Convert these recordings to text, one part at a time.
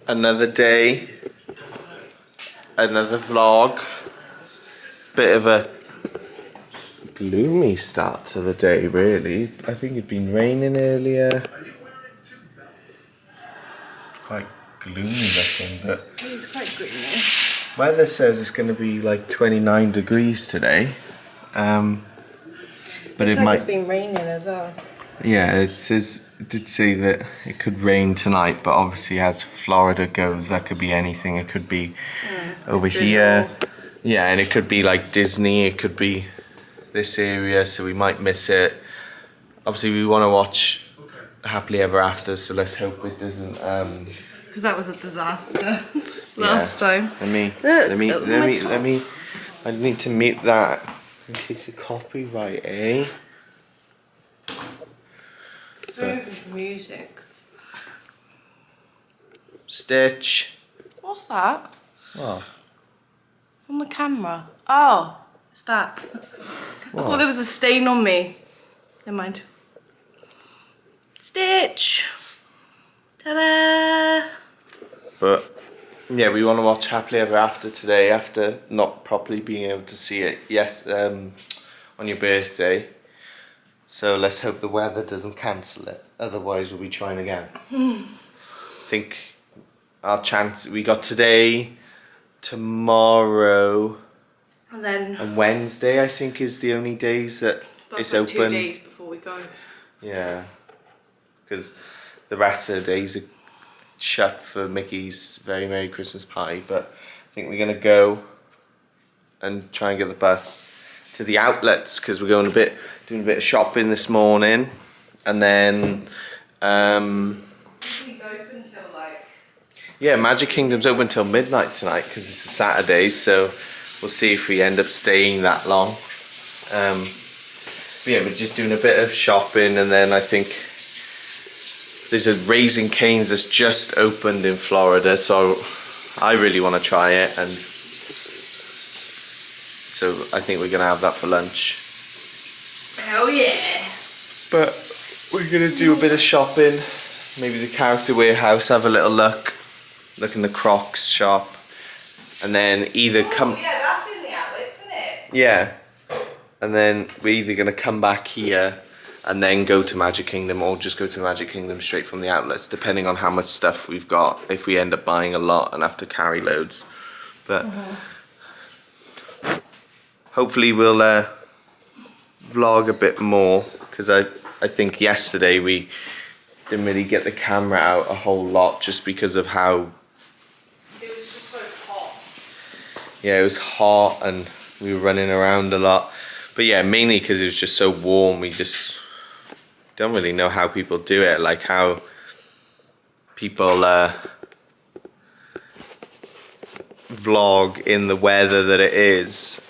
Another day, another vlog. Bit of a gloomy start to the day, really. I think it'd been raining earlier. Quite gloomy looking, but it is quite gloomy. Weather says it's going to be like 29 degrees today. But Looks like it's been raining as well. Yeah, it did say that it could rain tonight, but obviously as Florida goes, that could be anything. It could be over here. Yeah, and it could be like Disney, it could be this area, so we might miss it. Obviously we want to watch Happily Ever After, so let's hope it doesn't because that was a disaster last time. I need to mute that in case of copyright, eh? For music. Stitch. What's that? What? On the camera. Oh, it's that. What? I thought there was a stain on me. Never mind. Stitch. Ta-da! But yeah, we want to watch Happily Ever After today after not properly being able to see it on your birthday. So let's hope the weather doesn't cancel it. Otherwise we'll be trying again. I think our chance, we got today, tomorrow, and Wednesday I think is the only days that it's like open. 2 days before we go. Yeah, because the rest of the days are shut for Mickey's very Merry Christmas party. But I think we're gonna go and try and get the bus to the outlets because we're doing a bit of shopping this morning, and then It's open till like. yeah, Magic Kingdom's open till midnight tonight because it's a Saturday, so we'll see if we end up staying that long. But yeah, we're just doing a bit of shopping, and then I think there's a Raising Cane's that's just opened in Florida, so I really want to try it, and so I think we're gonna have that for lunch. Hell yeah! But we're gonna do a bit of shopping, maybe the Character Warehouse, have a little look in the Crocs shop, and then either come. Yeah, that's in the outlets, isn't it? Yeah, and then we're either gonna come back here and then go to Magic Kingdom, or just go to Magic Kingdom straight from the outlets, depending on how much stuff we've got. If we end up buying a lot and have to carry loads, but hopefully we'll vlog a bit more, because I think yesterday we didn't really get the camera out a whole lot just because of how It was just so hot. yeah, it was hot and we were running around a lot. But yeah, mainly because it was just so warm. We just don't really know how people do it, like how people vlog in the weather that it is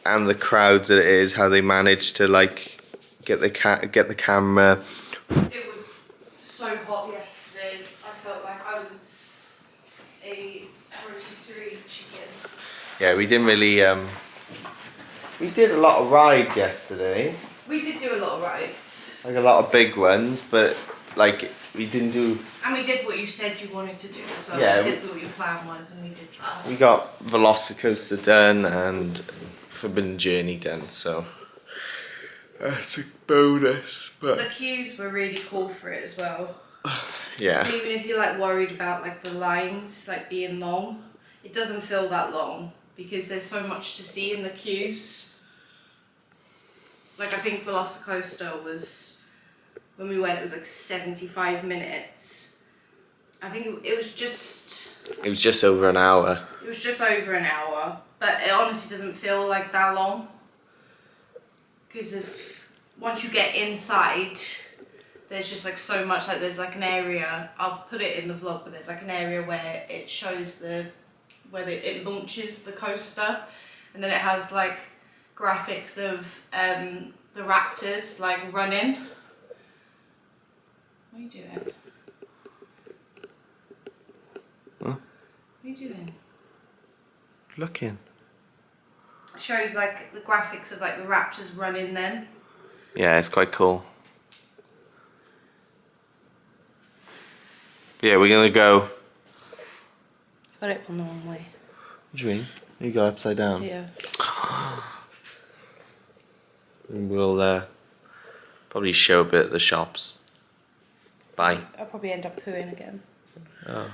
and the crowds that it is, how they manage to like get the camera. It was so hot yesterday. I felt like I was a rotisserie chicken. Yeah, we didn't really we did a lot of rides yesterday. We did do a lot of rides. Like a lot of big ones, but like we didn't do. And we did what you said you wanted to do as well. Yeah, you said what your plan was, and we did that. We got Velocicoaster done and Forbidden Journey done, so that's a bonus. But the queues were really cool for it as well. Yeah. So even if you're like worried about like the lines like being long, it doesn't feel that long because there's so much to see in the queues. Like I think Velocicoaster was, when we went, it was like 75 minutes. I think it was just over an hour. It was just over an hour, but it honestly doesn't feel like that long. Because once you get inside, there's just like so much, like there's like an area, I'll put it in the vlog, but there's like an area where it shows where it launches the coaster, and then it has like graphics of the raptors like running. What are you doing? Huh? What are you doing? Looking. It shows like the graphics of like the raptors running then. Yeah, it's quite cool. Yeah, we're gonna go Got it on the wrong way. What do you mean? You go upside down? Yeah. And we'll probably show a bit at the shops. Bye. I'll probably end up pooing again. Oh.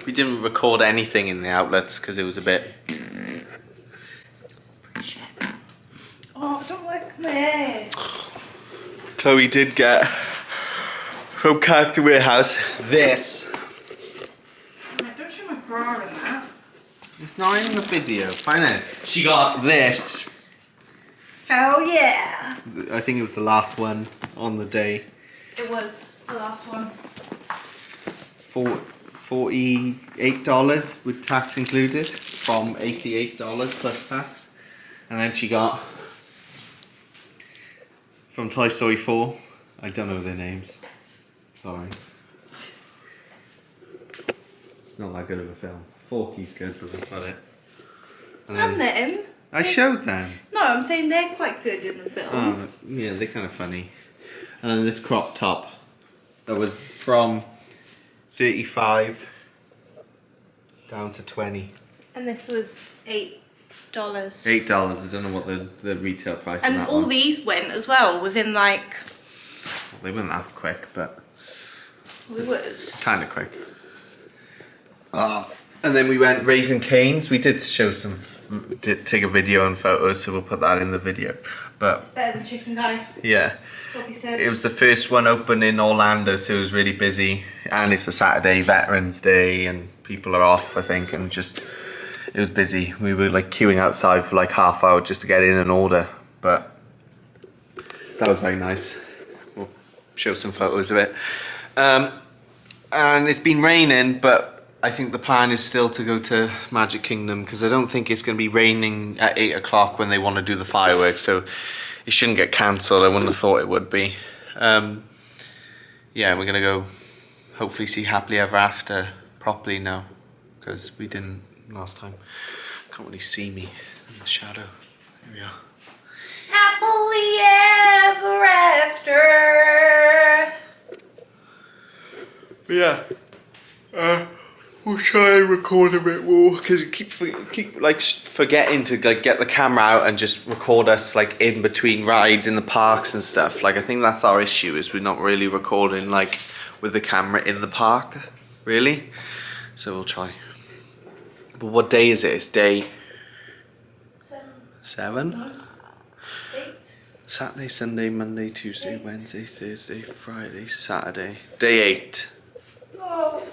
We didn't record anything in the outlets because it was a bit... Oh, I don't like my hair. Chloe did get from Character Warehouse this. Don't show my bra in that. It's not in the video. Fine then. She got this. Hell yeah. I think it was the last one on the day. It was the last one. $48 with tax included from $88 plus tax. And then she got from Toy Story 4. I don't know their names. Sorry. It's not that good of a film. Forky's good, but that's about it. And them. I showed them. No, I'm saying they're quite good in the film. Oh, yeah, they're kind of funny. And then this crop top that was from 35 down to 20. And this was $8. $8. I don't know what the retail price And of that all was. these went as well within like... Well, they weren't that quick, but... It was. Kind of quick. And then we went Raising Cane's. We did show some... Did take a video and photos, so we'll put that in the video. But... It's better than Chicken Guy. Yeah. Bobby said. It was the first one open in Orlando, so it was really busy. And it's a Saturday, Veterans Day, and people are off, I think, and just... It was busy. We were like queuing outside for like half hour just to get in and order. But... That was very nice. We'll show some photos of it. And it's been raining, but I think the plan is still to go to Magic Kingdom because I don't think it's going to be raining at 8 o'clock when they want to do the fireworks, so it shouldn't get cancelled. I wouldn't have thought it would be. Yeah, we're going to go hopefully see Happily Ever After properly now because we didn't last time. Can't really see me in the shadow. Here we are. Happily Ever After. But yeah, we'll try and record a bit more because keep like forgetting to like get the camera out and just record us like in between rides in the parks and stuff. Like I think that's our issue, is we're not really recording like with the camera in the park, really. So we'll try. But what day is it? It's day 7? No. 8. Saturday, Sunday, Monday, Tuesday, 8. Wednesday, Thursday, Friday, Saturday. Day 8. Oh.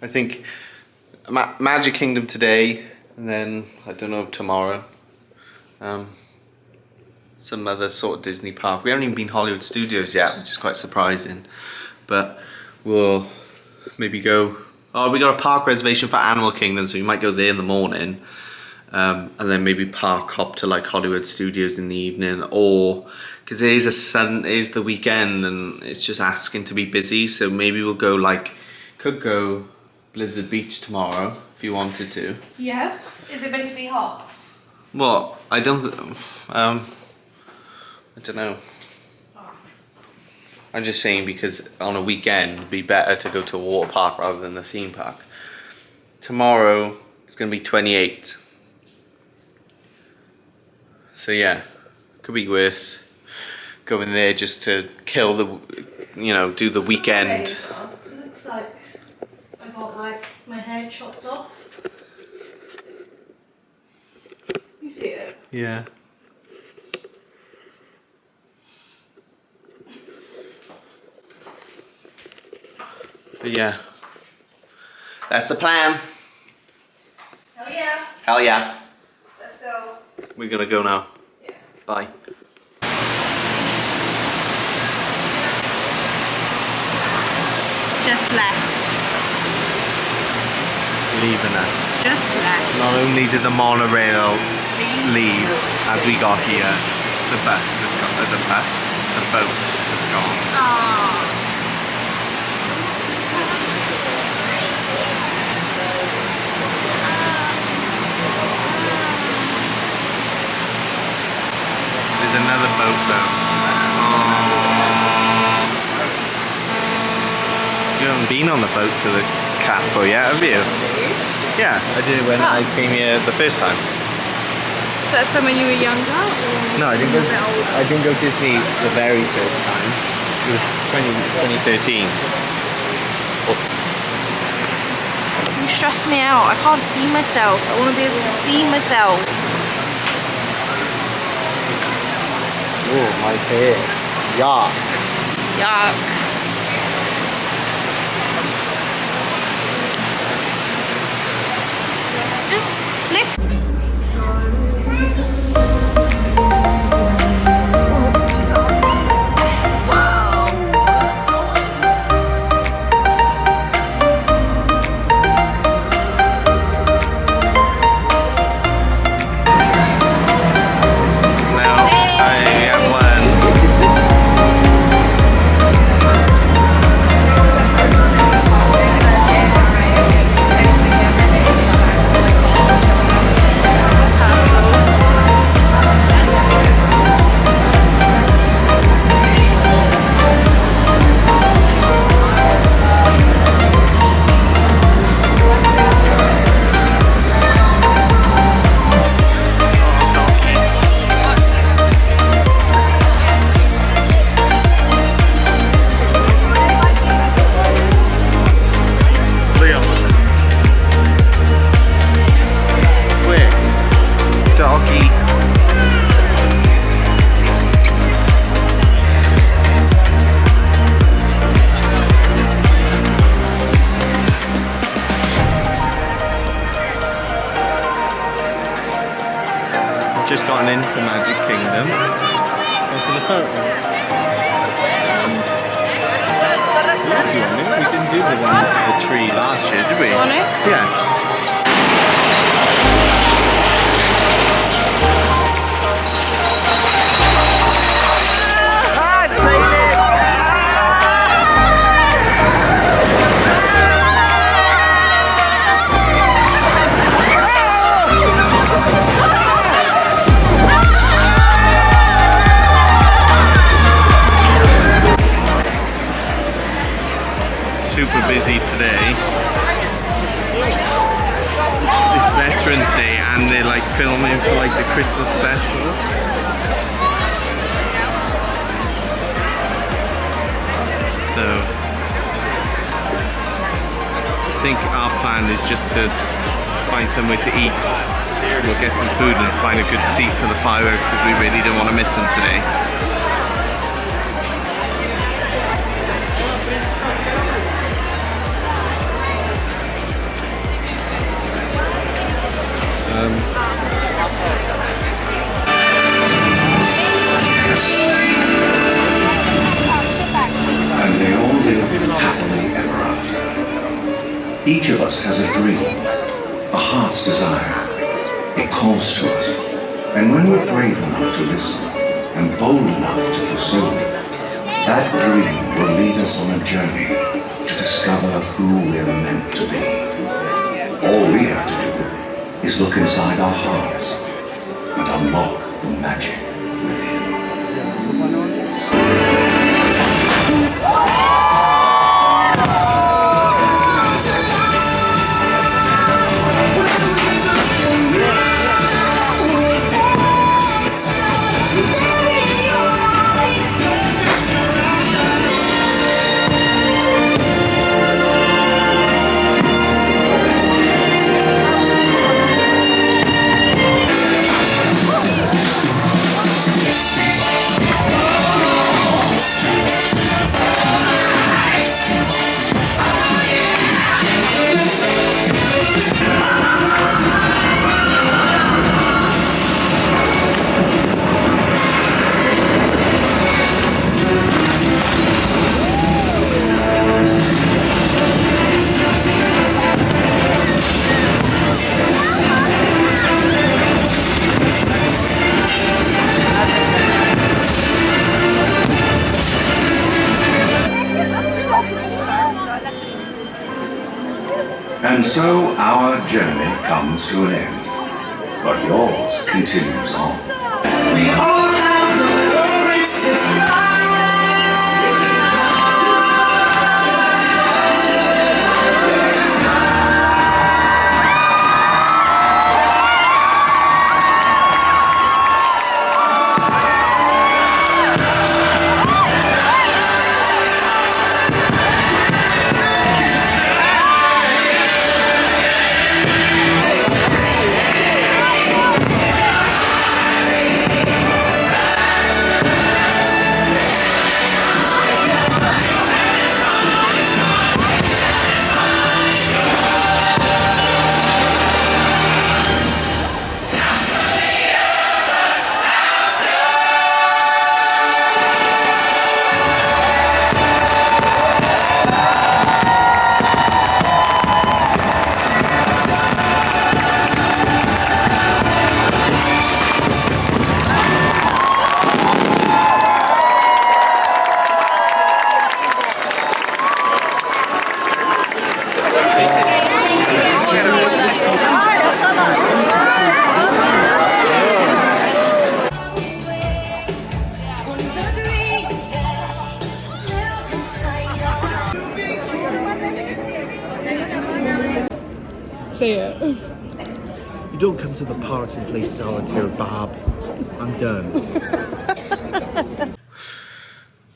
I think Magic Kingdom today, and then I don't know, tomorrow. Some other sort of Disney park. We haven't even been Hollywood Studios yet, which is quite surprising. But we'll maybe go. Oh, we got a park reservation for Animal Kingdom, so we might go there in the morning. And then maybe park hop to like Hollywood Studios in the evening, or because it is the weekend and it's just asking to be busy, so maybe we'll go like, could go Blizzard Beach tomorrow if you wanted to. Yeah. Is it meant to be hot? Well, I don't know. Oh. I'm just saying because on a weekend it'd be better to go to a water park rather than a theme park. Tomorrow it's gonna be 28. So yeah, could be worth going there just to kill the, do the weekend. It looks like I got like my hair chopped off. You see it? Yeah. But yeah, that's the plan. Hell yeah. Hell yeah. Let's go. We're gonna go now. Yeah. Bye. Just left. leaving us. Just left. Not only did the monorail leave as we got here, the boat has gone. Aww. There's another boat though. You haven't been on the boat to the castle yet, have you? Yeah, I did when I came here the first time. First time when you were younger? Or No, I didn't go Disney the very first time. It was 2013. You stress me out. I can't see myself. I want to be able to see myself. Oh, my hair. Yuck. Yuck. Just flip. Just gotten into Magic Kingdom. Go for the photo. We didn't do the tree last year, did we? On it? Yeah. Super busy today. It's Veterans Day and they're like filming for like the Christmas special. So I think our plan is just to find somewhere to eat. We'll get some food and find a good seat for the fireworks because we really don't want to miss them today. And they all live happily ever after. Each of us has a dream, a heart's desire. It calls to us. And when we're brave enough to listen and bold enough to pursue it, that dream will lead us on a journey to discover who we're meant to be. All we have to do is look inside our hearts and unlock the magic within. And so our journey comes to an end, but yours continues on. We all have the courage to fly. Say it. You don't come to the parks and play solitaire, Bob. I'm done.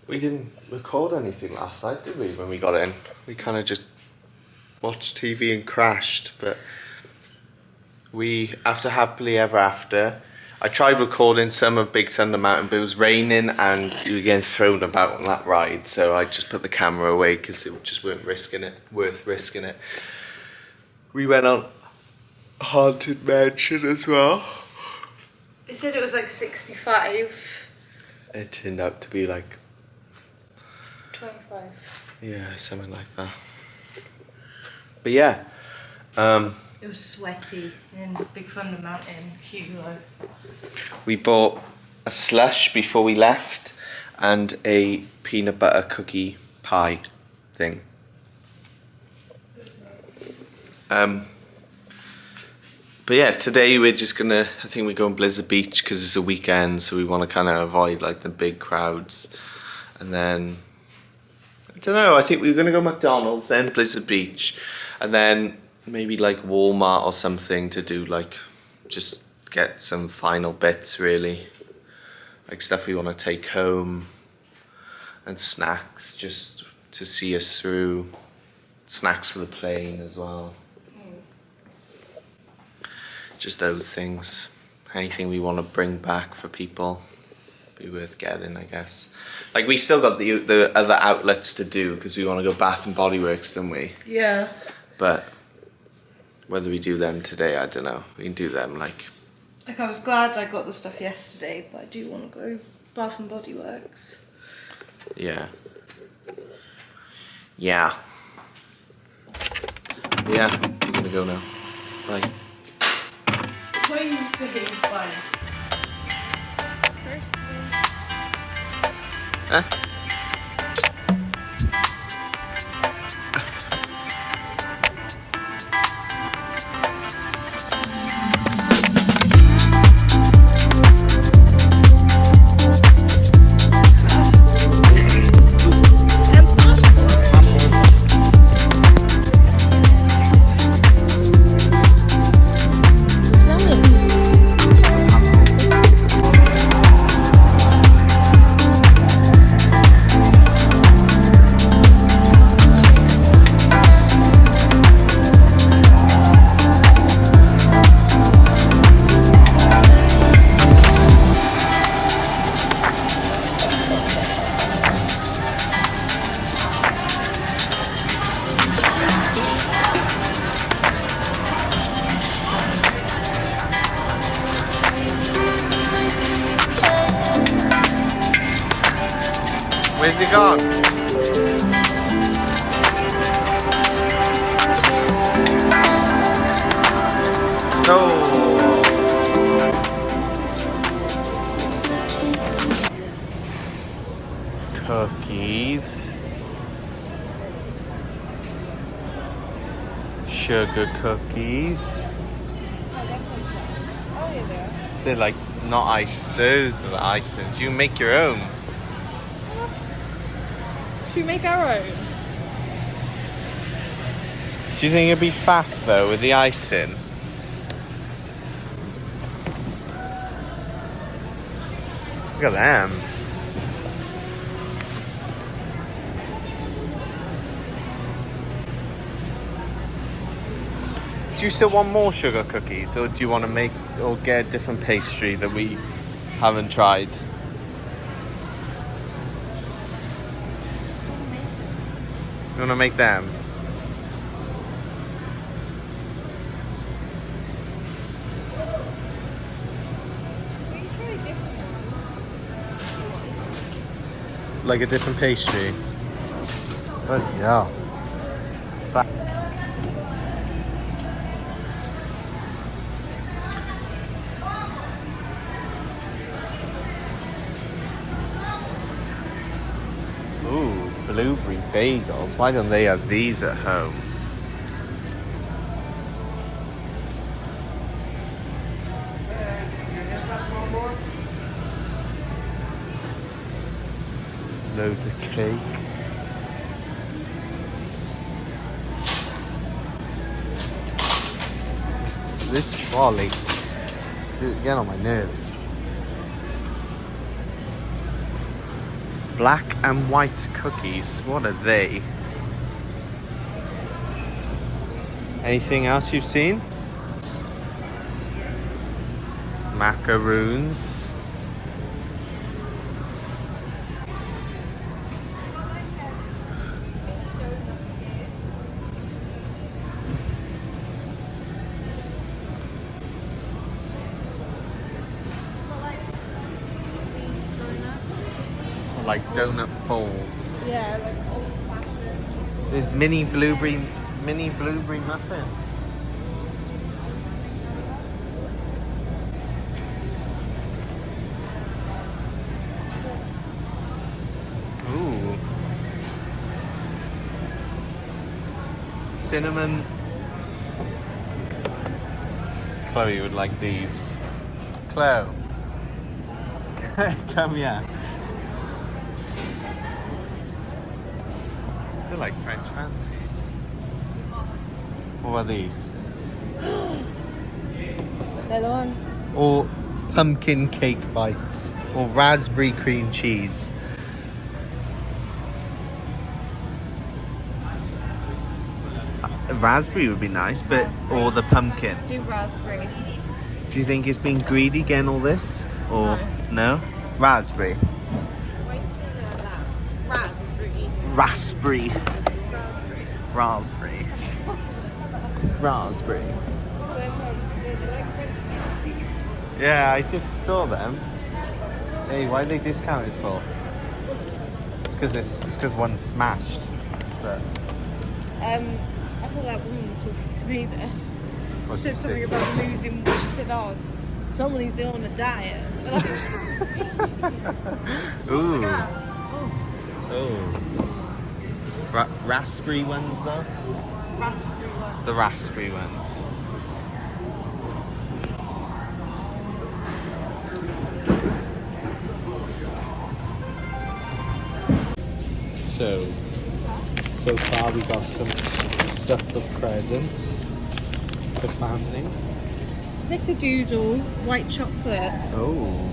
We didn't record anything last night, did we, when we got in? We kind of just watched TV and crashed, but we, after Happily Ever After, I tried recording some of Big Thunder Mountain, but it was raining and you were getting thrown about on that ride, so I just put the camera away because it just weren't worth risking it. We went on Haunted Mansion as well. They said it was like 65. It turned out to be like 25. yeah, something like that. But yeah, It was sweaty in Big Thunder Mountain, Hugo. we bought a slush before we left and a peanut butter cookie pie thing. But yeah, today we're just gonna, I think we're going Blizzard Beach because it's a weekend, so we want to kind of avoid like the big crowds. And then, I don't know, I think we're gonna go McDonald's, then Blizzard Beach, and then maybe like Walmart or something to do like, just get some final bits really. Like stuff we want to take home and snacks just to see us through. Snacks for the plane as well. Just those things. Anything we want to bring back for people. Be worth getting, I guess. Like we still got the other outlets to do because we want to go Bath and Body Works, don't we? Yeah. But whether we do them today, I don't know. We can do them like Like I was glad I got the stuff yesterday, but I do want to go Bath and Body Works. yeah. Yeah. Yeah, I'm gonna go now. Bye. When you say bye. Huh? Where's he gone? No. Cookies. sugar cookies. Oh, yeah, they are. They're like not iced. Those are the icings. You can make your own. Should we make our own? Do you think it'd be fat though with the icing? Look at them. Do you still want more sugar cookies, or do you want to make or get a different pastry that we haven't tried? You want to make them? We can try different ones. Like a different pastry? But yeah. Ooh, blueberry bagels. Why don't they have these at home? Loads of cake. This trolley, dude, get on my nerves. Black and white cookies. What are they? Anything else you've seen? Macaroons. Like donut balls. Yeah, like old fashioned. There's mini blueberry muffins. Ooh. Cinnamon. Chloe would like these. Chloe. Come here. They're like French fancies. What are these? They're the ones. Or pumpkin cake bites. Or raspberry cream cheese. Raspberry would be nice, but Raspberry. or the pumpkin. Do raspberry. Do you think it's been greedy getting all this? Or no? Raspberry. Wait till that. Raspberry. Raspberry. Raspberry. Raspberry. Raspberry. Them ones, so they're like French fancies. Yeah, I just saw them. Hey, why are they discounted for? It's because one's smashed. But I thought that woman was talking to me there. what She did said you something say? about losing. She said, "Oh, someone who's on a diet." Ooh. Oh. Raspberry ones though? Raspberry one. The raspberry ones. So far we got some stuff for presents for family. Snickerdoodle, white chocolate. Oh.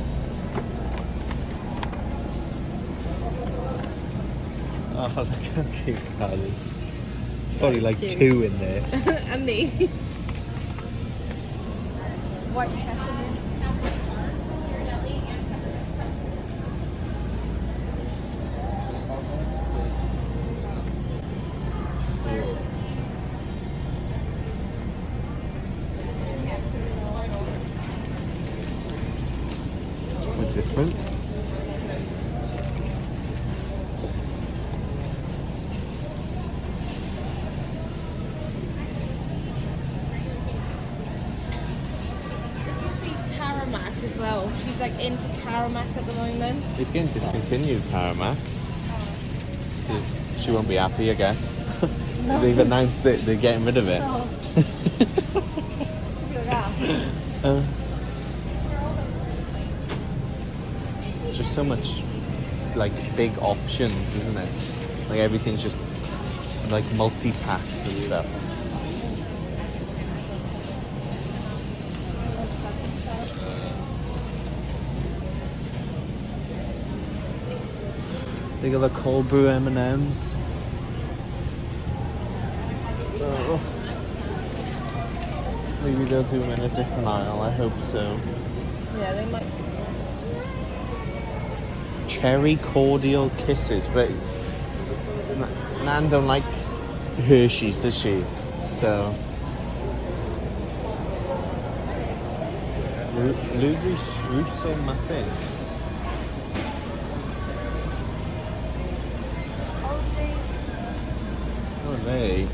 Oh, look how cute that is. It's probably like cute. 2 in there. And these. White peppermint. Quite different. As well. She's like into Caramac at the moment. It's getting discontinued, Paramac. She won't be happy, I guess. They've announced it, they're getting rid of it. Oh. There's just so much like big options, isn't it? Like everything's just like multi-packs and stuff. They got the cold brew M&Ms. Oh. Maybe they'll do them in a different aisle, I hope so. Yeah, they might do. Cherry cordial kisses, but Nan don't like Hershey's, does she? So blueberry streusel muffins. What are they?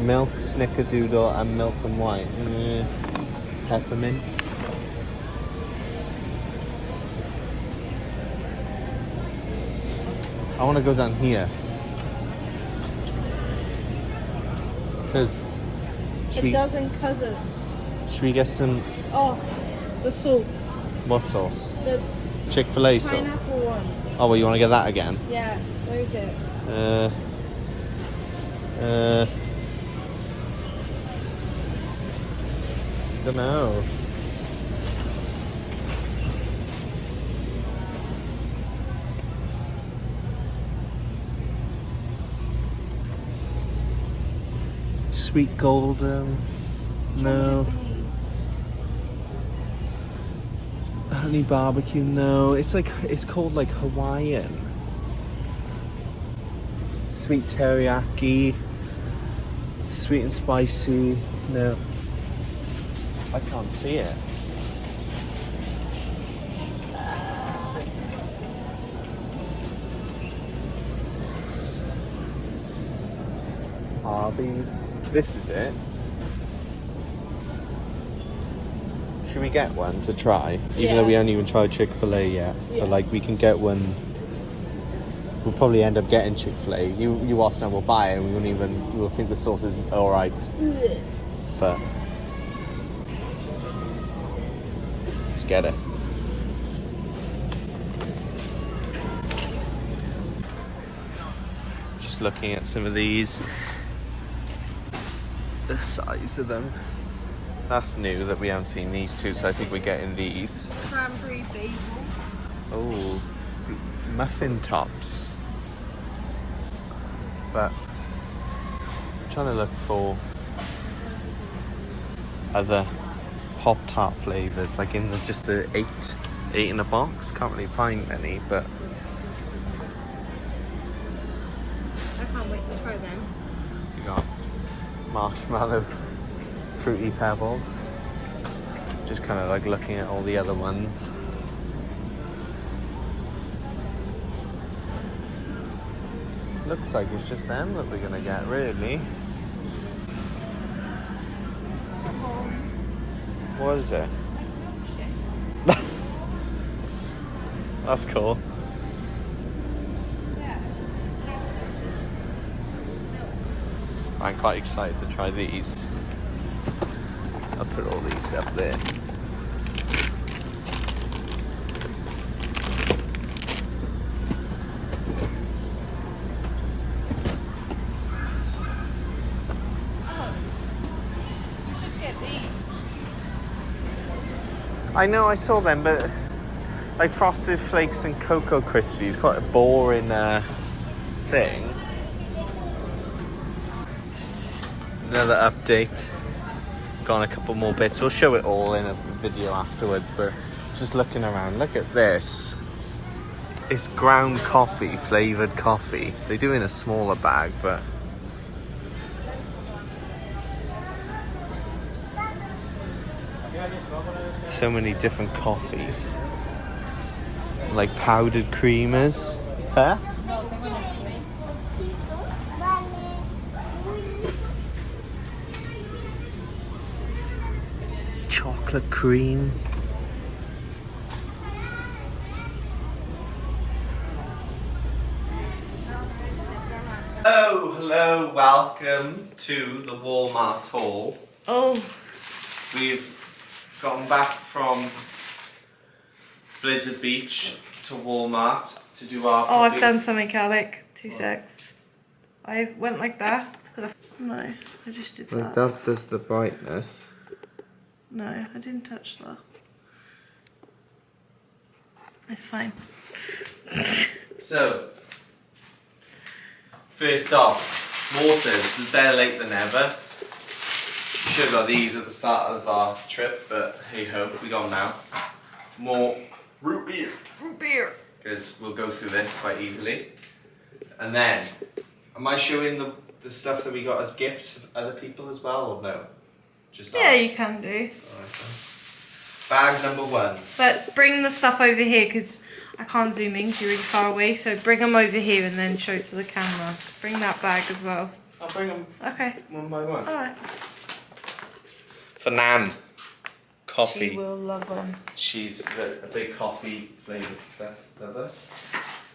Milk, snickerdoodle, and milk and white. Peppermint. I want to go down here. Because... A dozen cousins. Should we get some... Oh, the sauce. What sauce? The Chick-fil-A sauce? pineapple one. Oh, well, you want to get that again? Yeah, where is it? Don't know. Sweet golden. No. Honey barbecue. No. It's called like Hawaiian. Sweet teriyaki. Sweet and spicy. No. I can't see it. Arby's. This is it. Should we get one to try? Even though we haven't even tried Chick-fil-A yet. Yeah. But like we can get one. We'll probably end up getting Chick-fil-A. You often will buy it and we'll think the sauce is alright. But let's get it. Just looking at some of these. The size of them. That's new that we haven't seen these two, so I think we're getting these. Cranberry bagels. Oh, muffin tops. But I'm trying to look for other Pop-Tart flavours, like in just the eight in a box. Can't really find many, but I can't wait to try them. we got marshmallow fruity pebbles. Just kind of like looking at all the other ones. Looks like it's just them that we're gonna get, really. What is it? That's cool. I'm quite excited to try these. I'll put all these up there. I know, I saw them, but like Frosted Flakes and Cocoa Krispies, quite a boring thing. Another update. Got a couple more bits. We'll show it all in a video afterwards, but just looking around, look at this. It's ground coffee, flavoured coffee. They do in a smaller bag, but so many different coffees. Like powdered creamers. Huh? Chocolate cream. Hello, hello. welcome to the Walmart haul. Oh. We've gone back from Blizzard Beach to Walmart to do our... Oh, I've done something, Alek. 2 secs. I went like that. No, I just did that. That does the brightness. No, I didn't touch that. It's fine. So, first off, waters. It's better late than never. We should have got these at the start of our trip, but hey ho, we got them now. More root beer. Root beer. Because we'll go through this quite easily. And then, am I showing the stuff that we got as gifts for other people as well, or no? Just Yeah, us? you can do. Alright then. Bag number 1. But bring the stuff over here because I can't zoom in because you're really far away. So bring them over here and then show it to the camera. Bring that bag as well. I'll bring them Okay. one by one. Alright. For Nan. Coffee. She will love them. She's a big coffee flavoured stuff lover.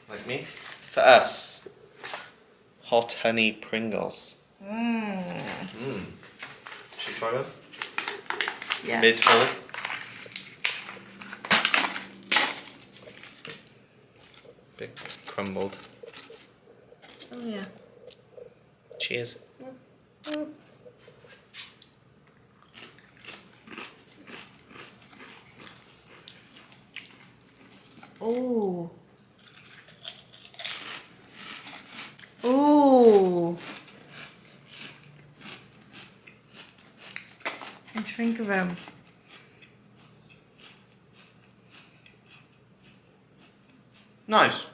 Like me. For us. Hot honey Pringles. Mmm. Should we try one? Yeah. Mid haul. Bit crumbled. Oh yeah. Cheers. Oh. Oh. And drink of them. Nice.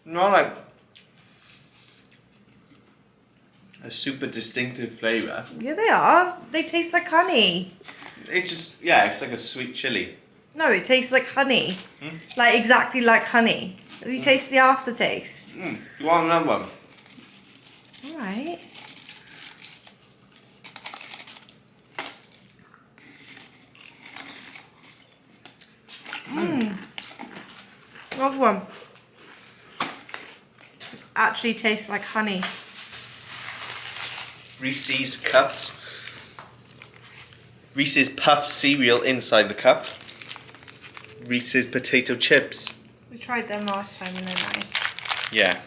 Not like a super distinctive flavour. Yeah, they are. They taste like honey. It just, yeah, it's like a sweet chili. No, it tastes like honey. Like exactly like honey. Have you tasted the aftertaste? You want another one? Alright. Another one. It actually tastes like honey. Reese's cups. Reese's Puff cereal inside the cup. Reese's potato chips. We tried them last time and they're nice. Yeah.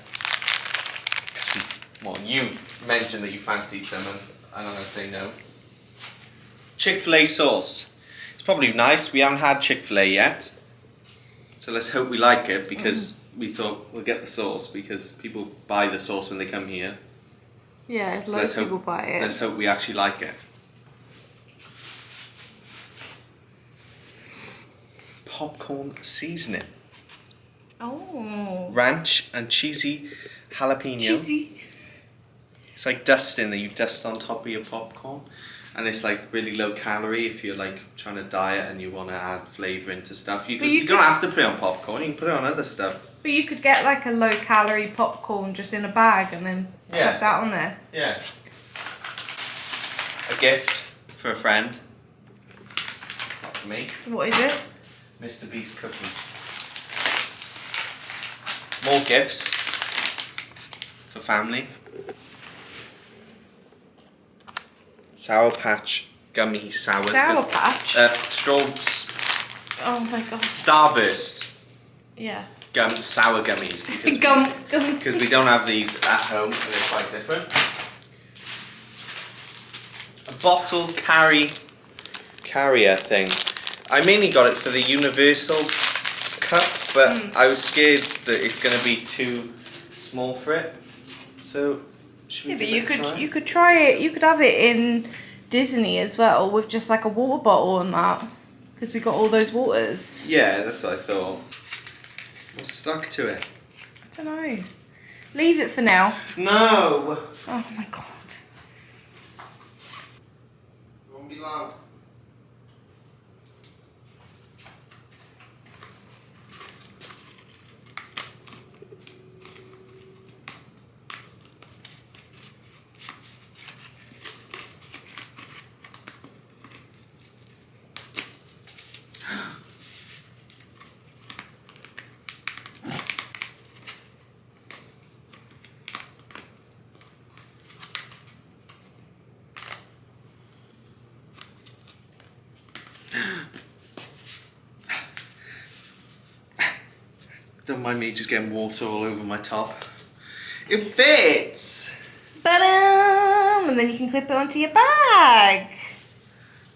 Well, you mentioned that you fancied some and I'm not going to say no. Chick-fil-A sauce. It's probably nice. We haven't had Chick-fil-A yet. So let's hope we like it because we thought we'll get the sauce because people buy the sauce when they come here. Yeah, So loads of people buy it. Let's hope we actually like it. Popcorn seasoning. Oh. Ranch and cheesy jalapeno. Cheesy. It's like dusting that you dust on top of your popcorn. And it's like really low calorie if you're like trying to diet and you want to add flavour into stuff. You don't have to put it on popcorn, you can put it on other stuff. But you could get like a low calorie popcorn just in a bag and then tuck that on there. Yeah. A gift for a friend. Not for me. What is it? Mr. Beast cookies. More gifts for family. Sour Patch gummy sours. Sour Patch? Straws. Oh my god. Starburst Yeah. sour gummies Gum. because we don't have these at home and they're quite different. A bottle carrier thing. I mainly got it for the universal cup, but I was scared that it's going to be too small for it. So should we Yeah, but give it a try? you could try it. You could have it in Disney as well with just like a water bottle and that, because we got all those waters. Yeah, that's what I thought. We're stuck to it. I don't know. Leave it for now. No. Oh my god. Won't be long. Don't mind me just getting water all over my top. It fits! And then you can clip it onto your bag.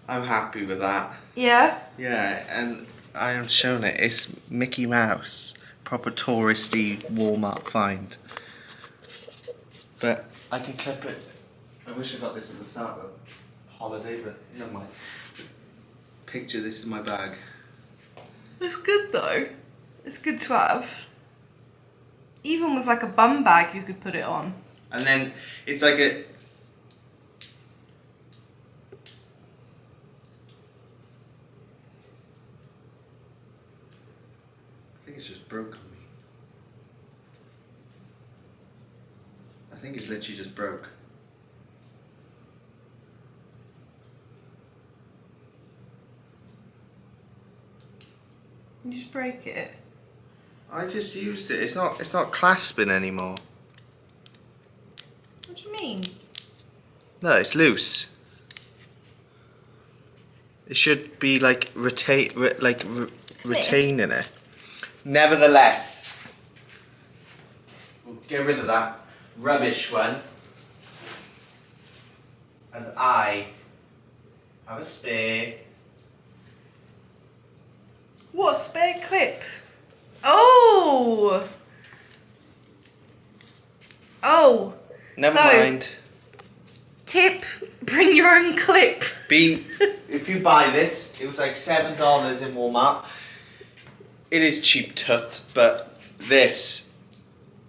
I'm happy with that. Yeah? Yeah, and I am showing it. It's Mickey Mouse. Proper touristy Walmart find. But I can clip it. I wish I got this at the start of the holiday, but never mind. Picture this is my bag. It's good though. It's good to have. Even with like a bum bag you could put it on. And then it's like a... I think it's just broke on me. I think it's literally just broke. You just break it. I just used it. It's not clasping anymore. What do you mean? No, it's loose. It should be like retaining it. Nevertheless, we'll get rid of that rubbish one, as I have a spare. What, spare clip? Oh! Oh! Never So, mind. Tip, bring your own clip. If you buy this, it was like $7 in Walmart. It is cheap tut, but this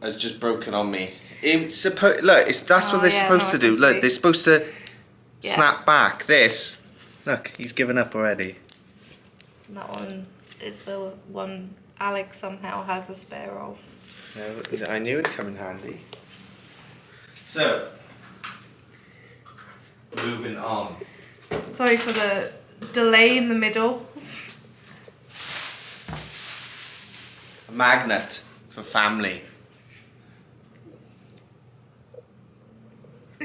has just broken on me. It's that's what they're supposed to do. Look, they're supposed to snap back. This, look, he's given up already. That one is the one Alek somehow has a spare of. No, I knew it'd come in handy. So, moving on. Sorry for the delay in the middle. A magnet for family.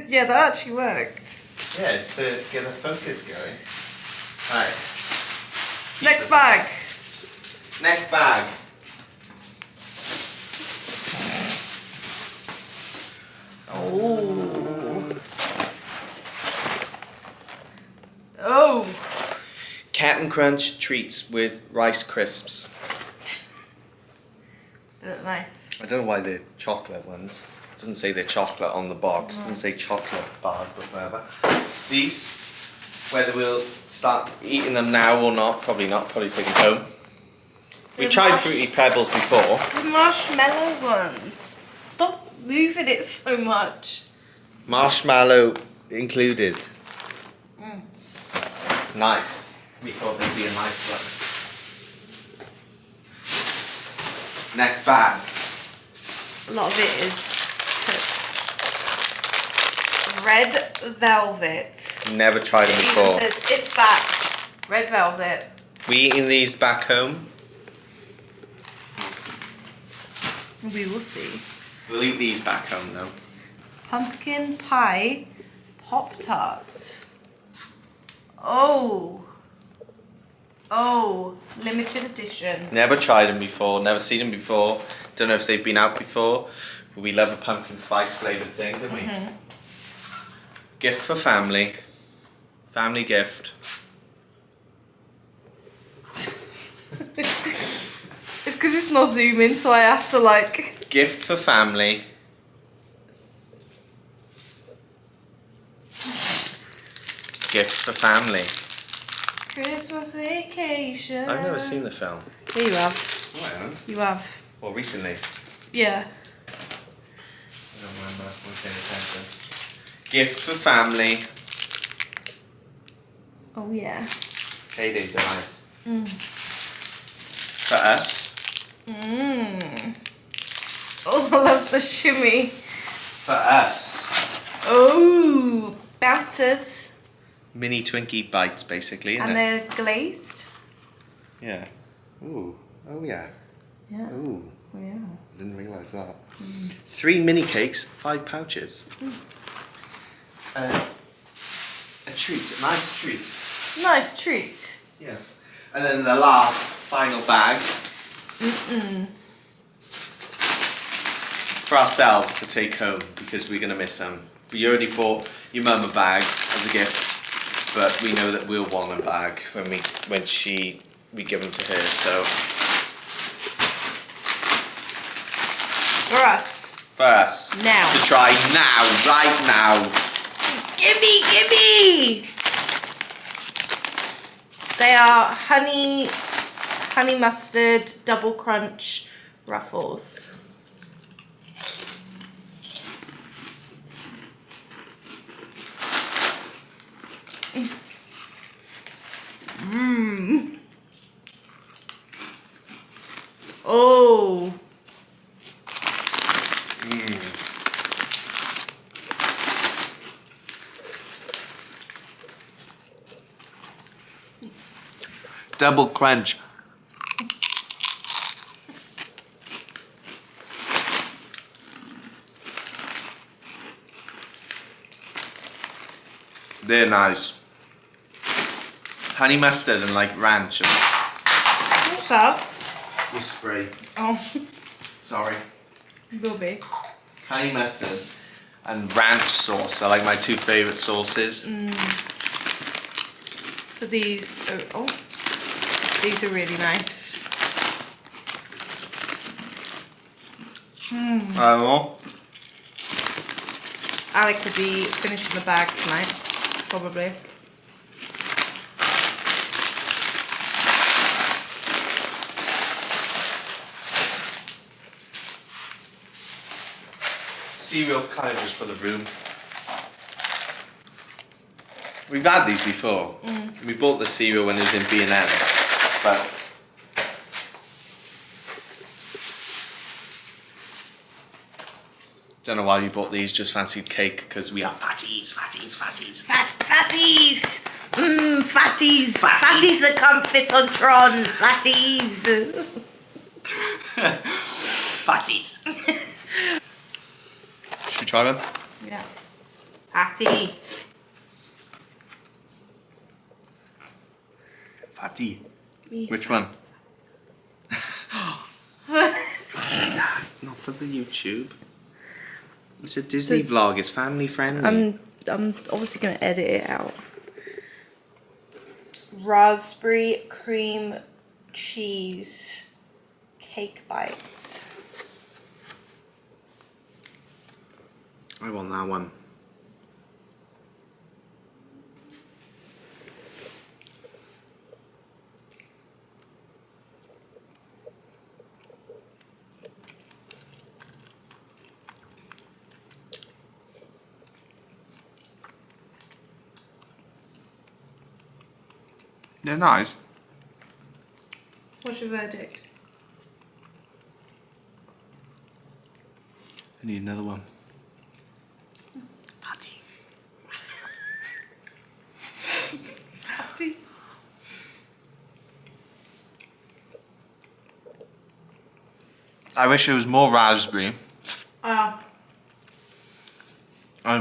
Yeah, that actually worked. Yeah, it's to get the focus going. Right. Next bag. Next bag. Oh. Oh. Captain Crunch treats with Rice Crisps. They look nice. I don't know why they're chocolate ones. It doesn't say they're chocolate on the box. It doesn't say chocolate bars, but whatever. These, whether we'll start eating them now or not, probably not. Probably take them home. We tried Fruity Pebbles before. The marshmallow ones. Stop moving it so much. Marshmallow included. Nice. We thought they'd be a nice one. Next bag. A lot of it is red velvet. Never tried them It before. even says it's back. Red velvet. We eating these back home? We will see. We'll eat these back home though. Pumpkin pie Pop-Tarts. Oh. Oh. Limited edition. Never tried them before, never seen them before. Don't know if they've been out before. But we love a pumpkin spice flavoured thing, don't we? Gift for family. Family gift. It's because it's not zooming, so I have to like... Gift for family. Gift for family. Christmas vacation. I've never seen the film. Yeah, you have. Oh, I haven't. You have. Well, recently. Yeah. I don't remember. I'm paying attention. Gift for family. Oh yeah. Paydays are nice. For us. Oh, I love the shimmy. For us. Oh, bouncers. Mini Twinkie bites, basically, isn't And it? they're glazed. Yeah. Ooh. Oh, yeah. Yeah. Ooh. Yeah. Didn't realise that. 3 mini cakes, 5 pouches. A treat, a nice treat. Nice treat. Yes. And then the last, final bag. for ourselves to take home because we're gonna miss them. We already bought your mum a bag as a gift, but we know that we'll want a bag when we give them to her. So For us. Now. To try now, right now. Gimme, gimme! They are honey mustard double crunch ruffles. Mmm. Oh. Double crunch. They're nice. Honey mustard and like ranch. What's up? Your spray. Oh. Sorry. Will be. Honey mustard and ranch sauce are like my two favourite sauces. So these are, these are really nice. Alek could be finishing the bag tonight, probably. Cereal kind of just for the room. We've had these before. We bought the cereal when it was in B&M, but don't know why we bought these. Just fancied cake because we are fatties. Fatties! Fatties! Fatties that can't fit on Tron! Fatties! Fatties. Should we try them? Yeah. Fatty! Fatty. Which one? Not for the YouTube. It's a Disney vlog. It's family friendly. I'm obviously going to edit it out. Raspberry cream cheese cake bites. I want that one. They're nice. What's your verdict? I need another one. Fatty. Fatty. I wish it was more raspberry. I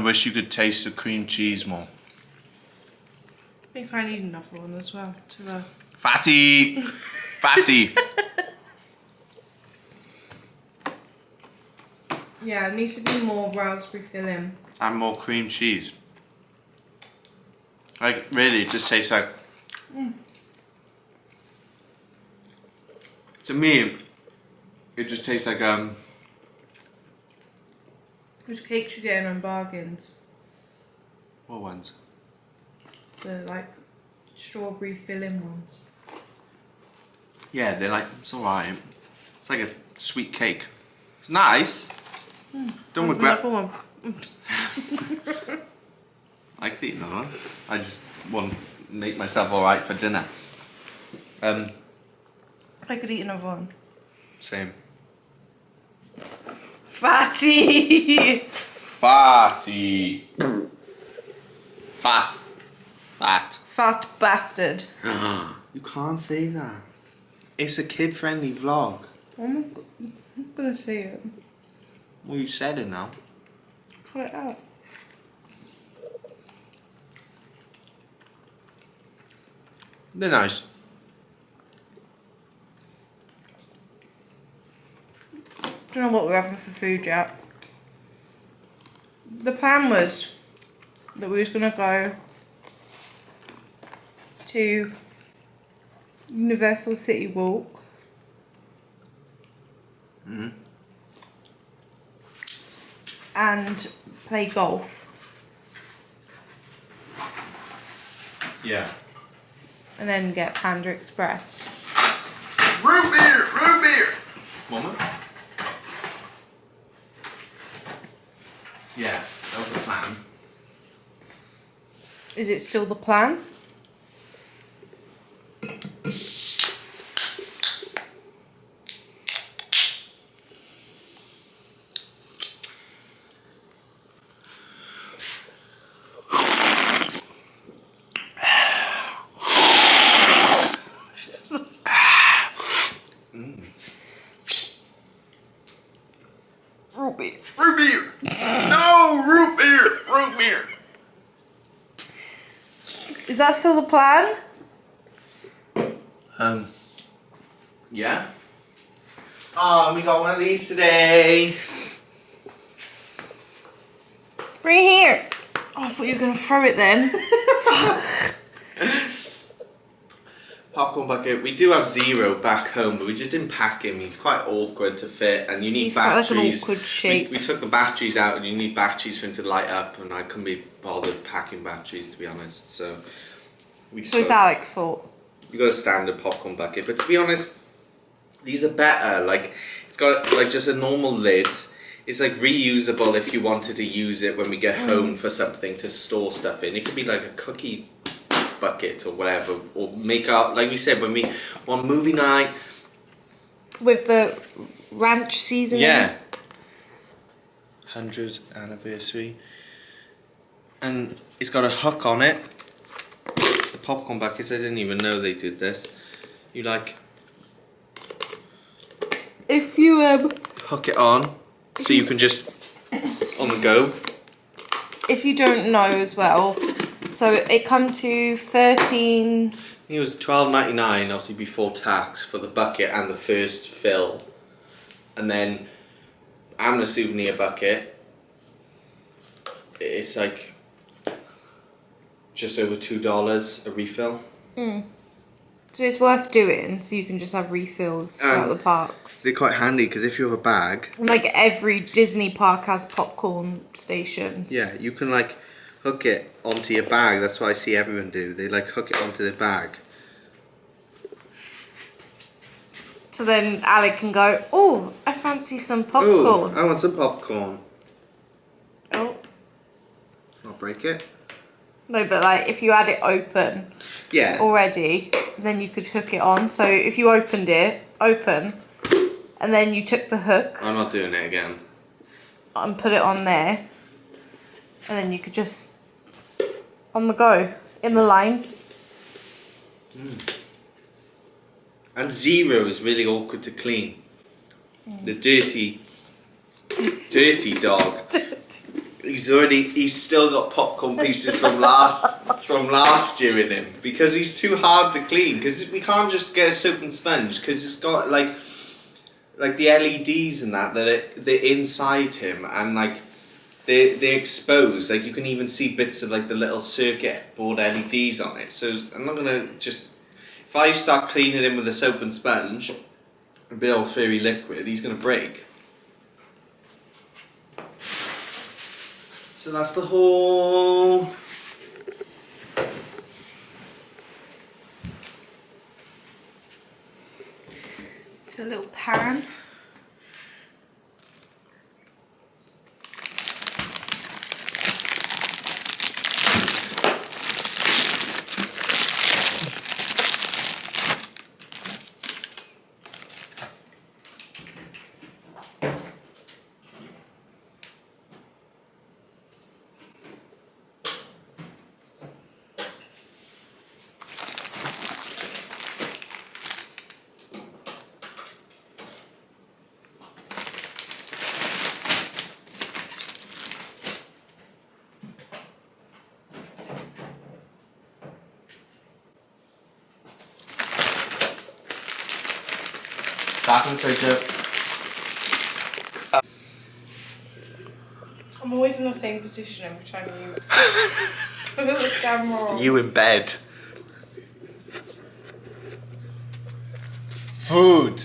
wish you could taste the cream cheese more. think I need another one as well. Fatty! Fatty! Yeah, it needs to be more raspberry filling. And more cream cheese. Like, really, it just tastes like... To me, it just tastes like, Which cakes you getting on bargains? What ones? The, like, strawberry filling ones. Yeah, they're like, it's alright. It's like a sweet cake. It's nice. Don't regret. Another one. I could eat another one. I just want to make myself alright for dinner. I could eat another one. Same. Fatty! Fatty. Fat. Fat bastard. You can't say that. It's a kid-friendly vlog. I'm not gonna say it. Well, you said it now. Cut it out. They're nice. Don't know what we're having for food yet. the plan was that we was gonna go to Universal City Walk. And play golf. Yeah. And then get Panda Express. Root beer! Root beer! Mama? Yeah, that was the plan. Is it still the plan? Root beer! Root beer! No! Root beer! Root beer! Is that still the plan? Yeah. Oh, we got one of these today. Bring it here. Oh, I thought you were going to throw it then. Popcorn bucket. We do have Zero back home, but we just didn't pack him. He's quite awkward to fit, and you need He's got batteries. like an awkward shape. We took the batteries out, and you need batteries for him to light up, and I couldn't be bothered packing batteries, to be honest. So we just So it's Alex's fault. we got a standard popcorn bucket, but to be honest, these are better. Like, it's got like just a normal lid. It's like reusable if you wanted to use it when we get home for something to store stuff in. It could be like a cookie bucket or whatever, or make up, like we said, when we want movie night. With the ranch seasoning. Yeah. 100th anniversary. And it's got a hook on it. The popcorn buckets, I didn't even know they did this. You like If you hook it on so you can just on the go. if you don't know as well, so it come to 13. It was $12.99 obviously before tax for the bucket and the first fill. And then I'm the souvenir bucket. It's like just over $2 a refill. So it's worth doing, so you can just have refills throughout the parks. They're quite handy because if you have a bag, And like every Disney park has popcorn stations. yeah, you can like hook it onto your bag. That's what I see everyone do. They like hook it onto their bag. So then Alec can go, oh, I fancy some Oh, popcorn. I want some popcorn. Oh. Let's not break it. No, but like if you had it open Yeah. already, then you could hook it on. So if you opened it, and then you took the hook I'm not doing it again. and put it on there, and then you could just, on the go, in the line. And Zero is really awkward to clean. The dirty dog. He's still got popcorn pieces from last year in him because he's too hard to clean. Because we can't just get a soap and sponge because it's got like the LEDs and they're inside him, and like they're exposed. Like you can even see bits of like the little circuit board LEDs on it. So I'm not gonna just, if I start cleaning him with a soap and sponge, a bit of fairy liquid, he's gonna break. So that's the whole. To a little pan. I'm always in the same position every time you put the camera on. You in bed. Food.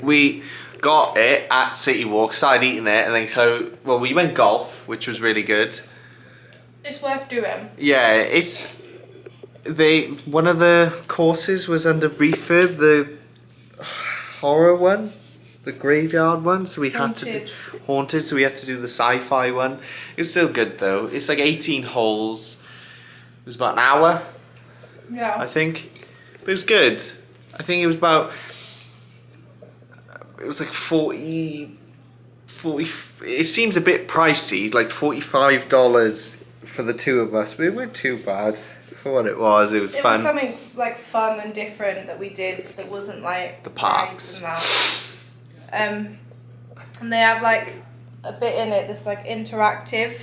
We got it at City Walk, started eating it, and then we went golf, which was really good. It's worth doing. Yeah, one of the courses was under refurb, the horror one, the graveyard one, so we had to do haunted, so we had to do the sci-fi one. It was still good though. It's like 18 holes. It was about an hour, Yeah. I think, but it was good. I think it was like 40, it seems a bit pricey, like $45 for the two of us, but it wasn't too bad for what it was. It was fun. It was something like fun and different that we did that wasn't like The parks. And that. And they have like a bit in it that's like interactive,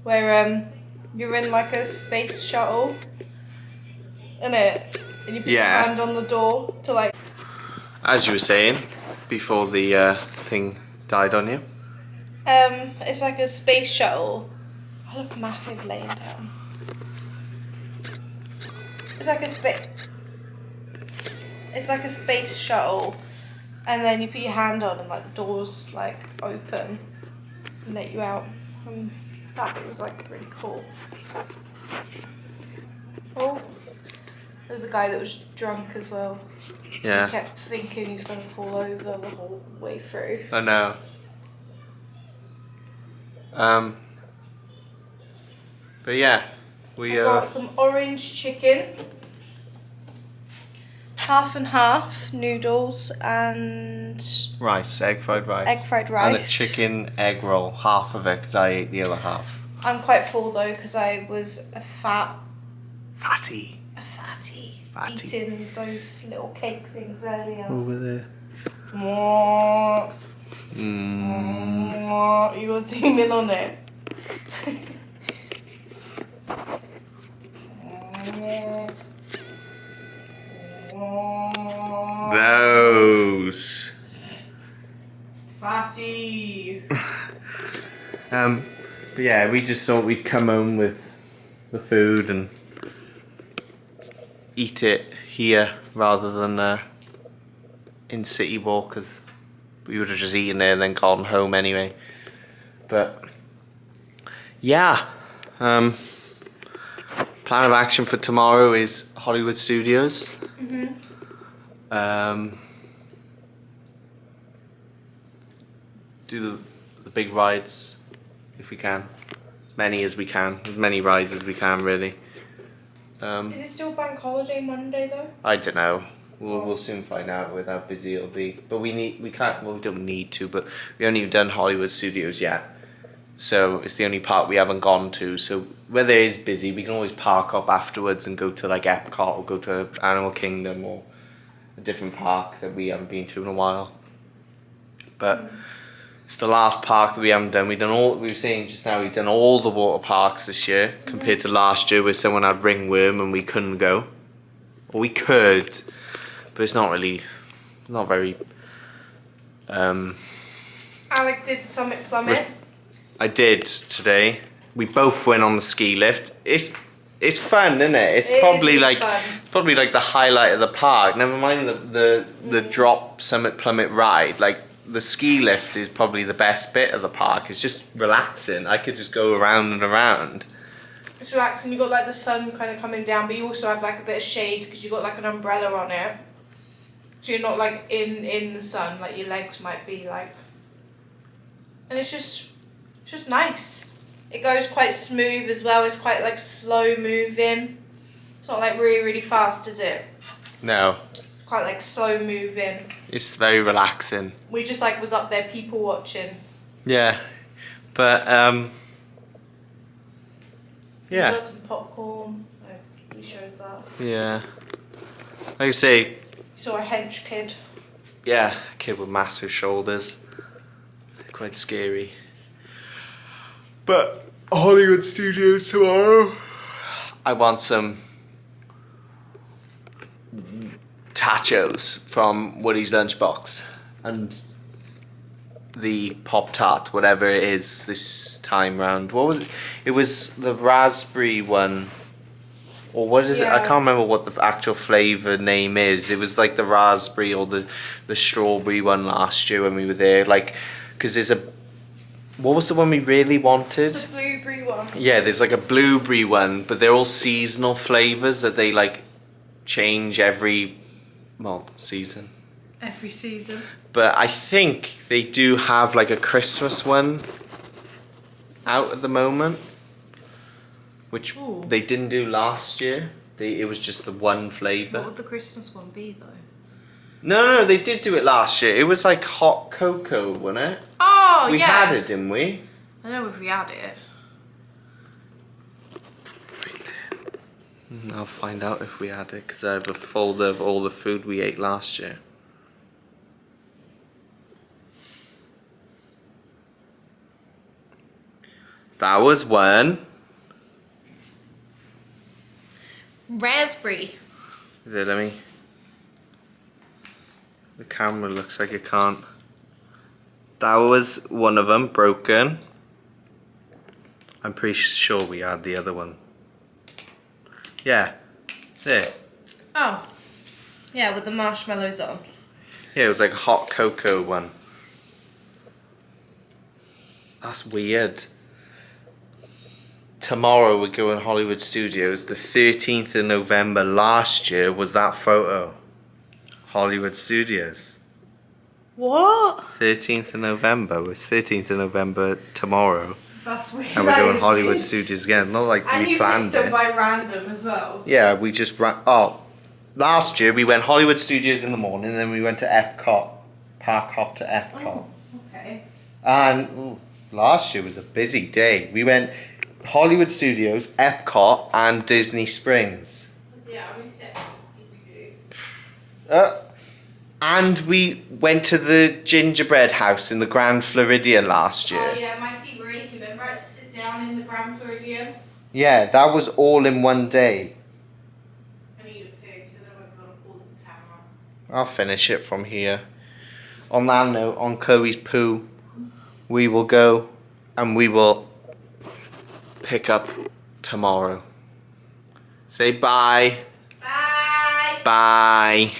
where you're in like a space shuttle, innit? And you put your hand on the door to like. As you were saying before the thing died on you. It's like a space shuttle. I look massive laying down. It's like a space shuttle, and then you put your hand on, and like the doors like open and let you out. And that bit was like really cool. Oh, there was a guy that was drunk as well. Yeah. He kept thinking he was going to fall over the whole way through. I know. But yeah, we got some orange chicken, half and half noodles, and rice, egg fried rice. Egg fried rice. And a chicken egg roll, half of it, because I ate the other half. I'm quite full though, because I was a fatty. Eating those little cake things earlier. Over there. You want to zoom in on it? Those. Fatty. But yeah, we just thought we'd come home with the food and eat it here rather than in City Walk, because we would have just eaten there and then gone home anyway. But yeah, plan of action for tomorrow is Hollywood Studios. Do the big rides if we can, as many rides as we can really. Is it still bank holiday Monday though? I don't know. We'll soon find out with how busy it'll be. But we don't need to, but we haven't even done Hollywood Studios yet. So it's the only part we haven't gone to. So where there is busy, we can always park up afterwards and go to like Epcot or go to Animal Kingdom or a different park that we haven't been to in a while. But it's the last park that we haven't done. We were saying just now, we've done all the water parks this year compared to last year where someone had ringworm and we couldn't go. Or we could, but it's not very. Alek did Summit Plummet. I did today. We both went on the ski lift. It's fun, isn't it? It's probably like the highlight of the park. Never mind the drop Summit Plummet ride. Like the ski lift is probably the best bit of the park. It's just relaxing. I could just go around and around. It's relaxing. You got like the sun kind of coming down, but you also have like a bit of shade because you got like an umbrella on it. So you're not like in the sun. Like your legs might be like, and it's just nice. It goes quite smooth as well. It's quite like slow moving. It's not like really fast, is it? No. Quite like slow moving. It's very relaxing. We just like was up there people watching. Yeah, but yeah. We got some popcorn. We showed that. Yeah. Like I say. You saw a hench kid. Yeah, a kid with massive shoulders. Quite scary. But Hollywood Studios tomorrow. I want some tachos from Woody's Lunchbox, and the Pop-Tart, whatever it is this time round. What was it? It was the raspberry one. Or what is it? I can't remember what the actual flavour name is. It was like the raspberry or the strawberry one last year when we were there. Like, because there's a... What was the one we really wanted? The blueberry one. Yeah, there's like a blueberry one, but they're all seasonal flavours that they like change every, well, season. Every season. But I think they do have like a Christmas one out at the moment, which they didn't do last year. It was just the one flavour. What would the Christmas one be though? No, they did do it last year. It was like hot cocoa, wasn't it? Oh, we yeah. had it, didn't we? I don't know if we had it. I'll find out if we had it, because I have a folder of all the food we ate last year. That was one. Raspberry. Let me... The camera looks like it can't. That was one of them, broken. I'm pretty sure we had the other one. Yeah, there. Oh, yeah, with the marshmallows on. Yeah, it was like a hot cocoa one. That's weird. Tomorrow we're going to Hollywood Studios. The 13th of November last year was that photo. Hollywood Studios. What? 13th of November. It's 13th of November tomorrow. That's weird. And we're going Hollywood Studios again. Not like and we planned picked it. up by random as well. Yeah, we just ran. Oh, last year we went Hollywood Studios in the morning, and then we went to Epcot. Park hop to Epcot. Oh, okay. And last year was a busy day. We went Hollywood Studios, Epcot, and Disney Springs. Yeah, how many steps did we do? And we went to the gingerbread house in the Grand Floridian last year. Oh yeah, my feet were aching. Remember I had to sit down in the Grand Floridian? Yeah, that was all in one day. I need a poo, so then we're going to pause the camera. I'll finish it from here. On that note, on Chloe's poo, we will go and we will pick up tomorrow. Say bye. Bye. Bye.